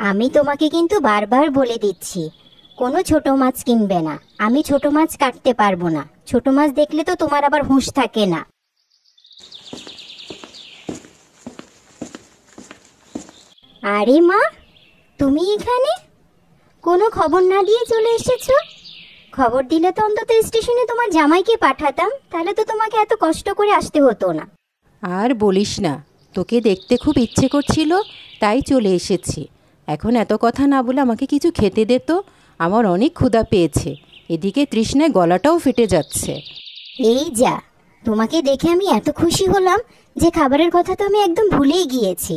আমি তোমাকে কিন্তু বারবার বলে দিচ্ছি, কোনো ছোট মাছ কিনবে না। আমি ছোট মাছ কাটতে পারবো না। ছোট মাছ দেখলে তো তোমার আবার হুঁশ থাকে না। আরে মা, তুমি এখানে? কোনো খবর না দিয়ে চলে এসেছো? খবর দিলে তো অন্তত স্টেশনে তোমার জামাইকে পাঠাতাম, তাহলে তো তোমাকে এত কষ্ট করে আসতে হতো না। আর বলিস না, তোকে দেখতে খুব ইচ্ছে করছিল, তাই চলে এসেছি। এখন এত কথা না বলে আমাকে কিছু খেতে দে তো, আমার অনেক ক্ষুধা পেয়েছে। এদিকে তৃষ্ণায় গলাটাও ফেটে যাচ্ছে। এই যা, তোমাকে দেখে আমি এত খুশি হলাম যে খাবারের কথা তো আমি একদম ভুলেই গিয়েছি।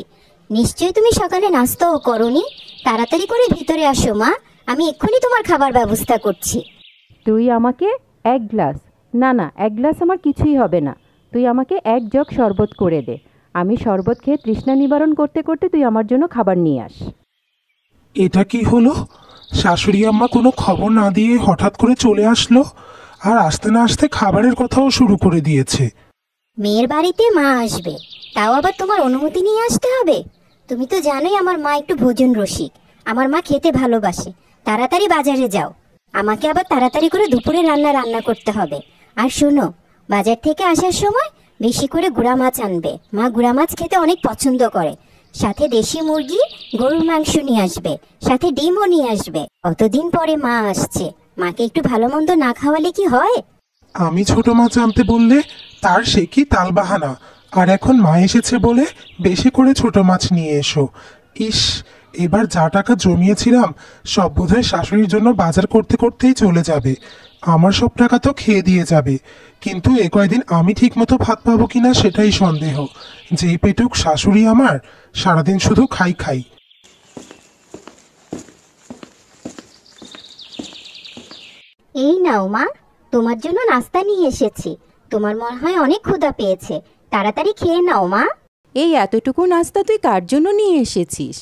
নিশ্চয়ই তুমি সকালে নাস্তাও করনি। তাড়াতাড়ি করে ভিতরে আসো মা, আমি এক্ষুনি তোমার খাবার ব্যবস্থা করছি। তুই আমাকে এক গ্লাস, না না, এক গ্লাস আমার কিছুই হবে না। তুই আমাকে এক জগ শরবত করে দে। আমি শরবত খেয়ে তৃষ্ণা নিবারণ করতে করতে তুই আমার জন্য খাবার নিয়ে আস। এটা কি হলো? শাশুড়ি আম্মা কোনো খবর না দিয়ে হঠাৎ করে চলে আসলো, আর আসতে না আসতে খাবারের কথাও শুরু করে দিয়েছে। মেয়ের বাড়িতে মা আসবে, তাও আবার তোমার অনুমতি নিয়ে আসতে হবে? তুমি তো জানোই আমার মা একটু ভোজন রসিক। আমার মা খেতে ভালোবাসে। তাড়াতাড়ি বাজারে যাও, আমাকে আবার তাড়াতাড়ি করে দুপুরে রান্না করতে হবে। আর শোনো, বাজার থেকে আসার সময় বেশি করে গুড়া মাছ আনবে। মা গুড়া মাছ খেতে অনেক পছন্দ করে। সাথে দেশি মুরগি, গরুর মাংস নিয়ে আসবে, সাথে ডিমও নিয়ে আসবে। কতদিন পরে মা আসছে, মাকে একটু ভালো মন্দ না খাওয়ালে কি হয়? আমি ছোট মাছ আনতে বললে তার সে কি তালবাহানা, আর এখন মা এসেছে বলে বেশি করে ছোট মাছ নিয়ে এসো। ইস, এবার যা টাকা জমিয়েছিলাম সব বোধহয় শাশুড়ির জন্য বাজার করতে করতেই চলে যাবে। আমার সব টাকা তো খেয়ে দিয়ে যাবে, কিন্তু এ কয়দিন আমি ঠিকমতো ভাত পাবো কিনা সেটাই সন্দেহ। যেই পেটুক শাশুড়ি আমার, সারাদিন শুধু খাই খাই। এই নাও মা, তোমার জন্য নাস্তা নিয়ে এসেছি। তোমার মনে হয় অনেক ক্ষুধা পেয়েছে, তাড়াতাড়ি খেয়ে নাও মা। এই এতটুকু নাস্তা তুই কার জন্য নিয়ে এসেছিস?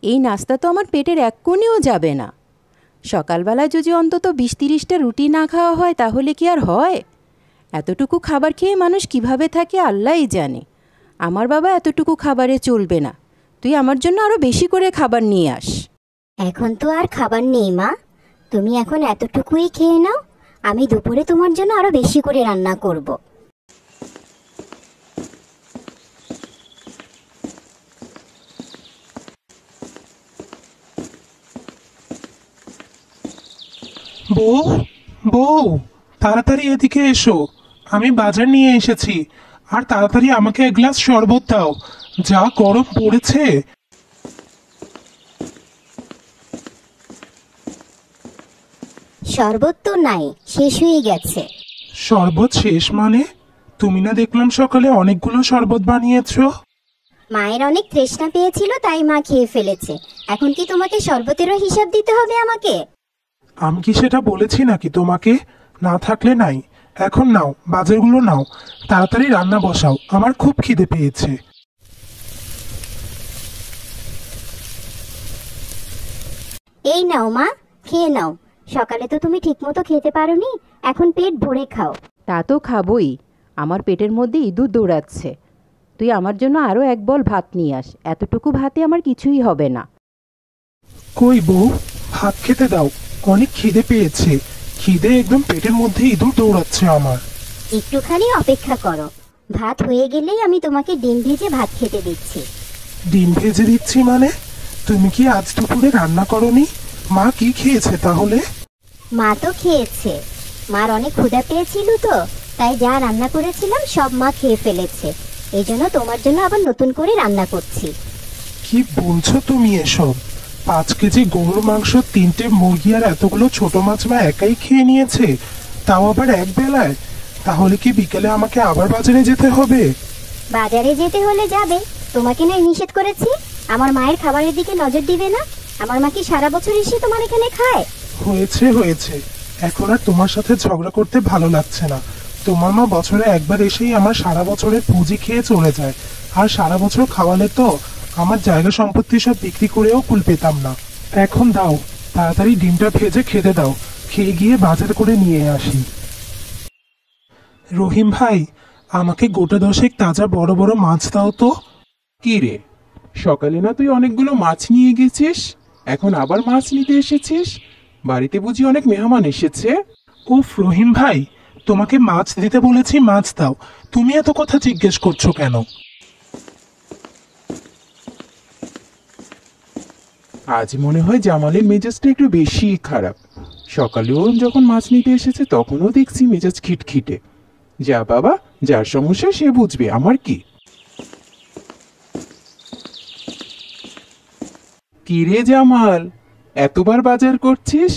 এই নাস্তা তো আমার পেটের এক কোণেও যাবে না। সকালবেলায় যদি অন্তত 20-30টা রুটি না খাওয়া হয় তাহলে কি আর হয়? এতটুকু খাবার খেয়ে মানুষ কিভাবে থাকে আল্লাহই জানে। আমার বাবা এতটুকু খাবারে চলবে না। তুই আমার জন্য আরও বেশি করে খাবার নিয়ে আস। এখন তো আর খাবার নেই মা, তুমি এখন এতটুকুই খেয়ে নাও। আমি দুপুরে তোমার জন্য আরো বেশি করে রান্না করব। বউ, বউ, তাড়াতাড়ি এদিকে এসো। আমি বাজার নিয়ে এসেছি, আর তাড়াতাড়ি আমাকে এক গ্লাস শরবত দাও, যা গরম পড়েছে। শরবত তো নাই, শেষ হয়ে গেছে। শরবত শেষ মানে? তুমি না দেখলাম সকালে অনেকগুলো শরবত বানিয়েছো? মায়ের অনেক তৃষ্ণা পেয়েছিল, তাই মা খেয়ে ফেলেছে। এখন কি তোমাকে শরবতেরও হিসাব দিতে হবে আমাকে? আমি কি সেটা বলেছি নাকি তোমাকে? না থাকলে নাই। এখন নাও, বাজারগুলো নাও, তাড়াতাড়ি রান্না বসাও, আমার খুব খিদে পেয়েছে। এই নাও মা, খেয়ে নাও। সকালে তো তুমি ঠিকমতো খেতে পারোনি, এখন পেট ভরে খাও। তা তো খাবই, আমার পেটের মধ্যে ইঁদুর দৌড়াচ্ছে। তুই আমার জন্য আরও এক বল ভাত নিয়ে আস। এতটুকু ভাতে আমার কিছুই হবে না। কই বউ, ভাত খেতে দাও, অনেক খিদে পেয়েছে। খিদে একদম পেটের মধ্যে ইঁদুর দৌড়াচ্ছে আমার। একটুখানি অপেক্ষা করো, ভাত হয়ে গেলেই আমি তোমাকে ডিম ভেজে ভাত খেতে দিচ্ছি। ডিম ভেজে দিচ্ছি মানে? তুমি কি আজ দুপুরে রান্না করনি? মা কি খেয়েছে তাহলে? মা তো খেয়েছে। মার অনেক ক্ষুধা পেয়েছিল তো, তাই যা রান্না করেছিলাম সব মা খেয়ে ফেলেছে। এই জন্য তোমার জন্য আবার নতুন করে রান্না করছি। কি বলছো তুমি এসব? 5 কেজি গরুর মাংস, 3টে মুরগি আর এতগুলো ছোট মাছ মা একাই খেয়ে নিয়েছে, তাও আবার এক বেলায়। তাহলে কি বিকেলে আমাকে আবার বাজারে যেতে হবে? বাজারে যেতে হলে যাবে, তোমাকে না নিষেধ করেছি? আমার মায়ের খাবারের দিকে নজর দিবে না? আমার মা কি সারা বছর এসে তোমার এখানে খায়? হয়েছে হয়েছে, এখন আর তোমার সাথে ঝগড়া করতে ভালো লাগছে না। তোমার মা বছরে একবার এসেই আমার সারা বছরের পুঁজি খেয়ে চলে যায়, আর সারা বছর খাওয়ালে তো আমার জায়গা সম্পত্তি সব বিক্রি করেও কুল পেতাম না। এখন দাও, তাড়াতাড়ি ডিমটা ভেজে খেতে দাও, খেয়ে গিয়ে বাজার করে নিয়ে আসি। রহিম ভাই, আমাকে গোটা 10 তাজা বড় বড় মাছ দাও তো। কি রে, সকালে না তুই অনেকগুলো মাছ নিয়ে গেছিস, এখন আবার মাছ নিতে এসেছিস? বাড়িতে বুঝি অনেক মেহমান এসেছে? উফ রহিম ভাই, তোমাকে মাছ দিতে বলেছি, মাছ দাও। তুমি এত কথা জিজ্ঞেস করছো কেন? আজ মনে হয় জামালের মেজাজটা একটু বেশিই খারাপ। সকালেও যখন মাছ নিতে এসেছে তখনও দেখছি মেজাজ খিটখিটে। যা বাবা, যার সমস্যা সে বুঝবে, আমার কি। কিরে জামাল, এতবার বাজার করছিস?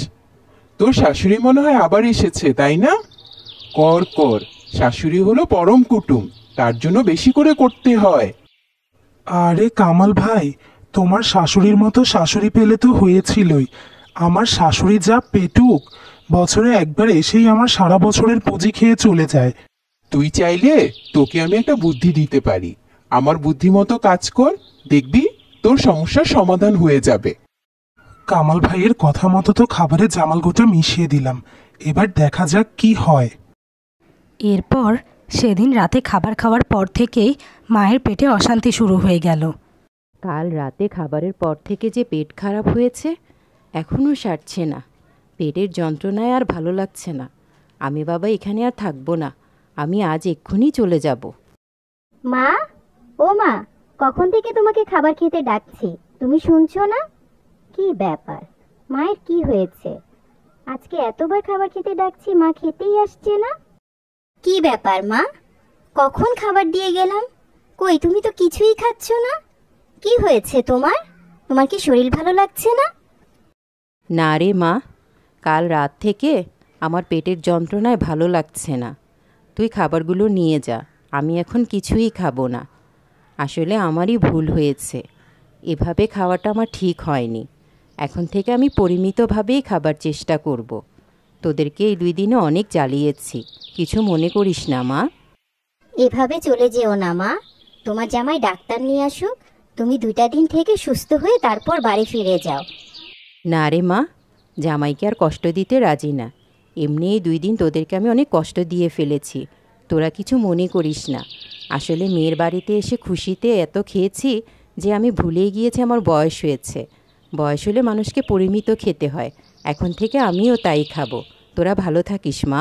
তোর শাশুড়ি মনে হয় আবার এসেছে, তাই না? কর কর, শাশুড়ি হলো পরম কুটুম, তার জন্য বেশি করে করতে হয়। আরে কামাল ভাই, তোমার শাশুড়ির মতো শাশুড়ি পেলে তো হয়েছিলই। আমার শাশুড়ি যা পেটুক, বছরে একবার এসেই আমার সারা বছরের পুঁজি খেয়ে চলে যায়। তুই চাইলে তোকে আমি একটা বুদ্ধি দিতে পারি। আমার বুদ্ধি মতো কাজ কর, দেখবি তোর সমস্যার সমাধান হয়ে যাবে। কামাল ভাইয়ের কথা মতো তো খাবারে জামাল গোটা মিশিয়ে দিলাম, এবার দেখা যাক কি হয়। এরপর সেদিন রাতে খাবার খাওয়ার পর থেকেই মায়ের পেটে অশান্তি শুরু হয়ে গেল। কাল রাতে খাবারের পর থেকে যে পেট খারাপ হয়েছে, এখনও সারছে না। পেটের যন্ত্রণায় আর ভালো লাগছে না। আমি বাবা এখানে আর থাকবো না, আমি আজ এক্ষুনি চলে যাব। মা, ও মা, কখন থেকে তোমাকে খাবার খেতে ডাকছি, তুমি শুনছো না? কি ব্যাপার, মায়ের কি হয়েছে? আজকে এতবার খাবার খেতে ডাকছি, মা খেতেই আসছে না। কি ব্যাপার মা, কখন খাবার দিয়ে গেলাম, কই তুমি তো কিছুই খাচ্ছ না? কি হয়েছে তোমার? তোমার কি শরীর ভালো লাগছে না? না রে মা, কাল রাত থেকে আমার পেটের যন্ত্রণায় ভালো লাগছে না। তুই খাবারগুলো নিয়ে যা, আমি এখন কিছুই খাবো না। আসলে আমারই ভুল হয়েছে, এভাবে খাওয়াটা আমার ঠিক হয়নি। এখন থেকে আমি পরিমিতভাবেই খাবার চেষ্টা করব। তোদেরকে এই 2 দিনে অনেক জ্বালিয়েছি, কিছু মনে করিস না মা। এভাবে চলে যেও না মা, তোমার জামাই ডাক্তার নিয়ে আসুক, তুমি 2টা দিন থেকে সুস্থ হয়ে তারপর বাড়ি ফিরে যাও। না রে মা, জামাইকে আর কষ্ট দিতে রাজি না। এমনি এই 2 দিন তোদেরকে আমি অনেক কষ্ট দিয়ে ফেলেছি, তোরা কিছু মনে করিস না। আসলে মেয়ের বাড়িতে এসে খুশিতে এত খেয়েছি যে আমি ভুলেই গিয়েছি আমার বয়স হয়েছে। বয়স হলে মানুষকে পরিমিত খেতে হয়, এখন থেকে আমিও তাই খাবো। তোরা ভালো থাকিস মা।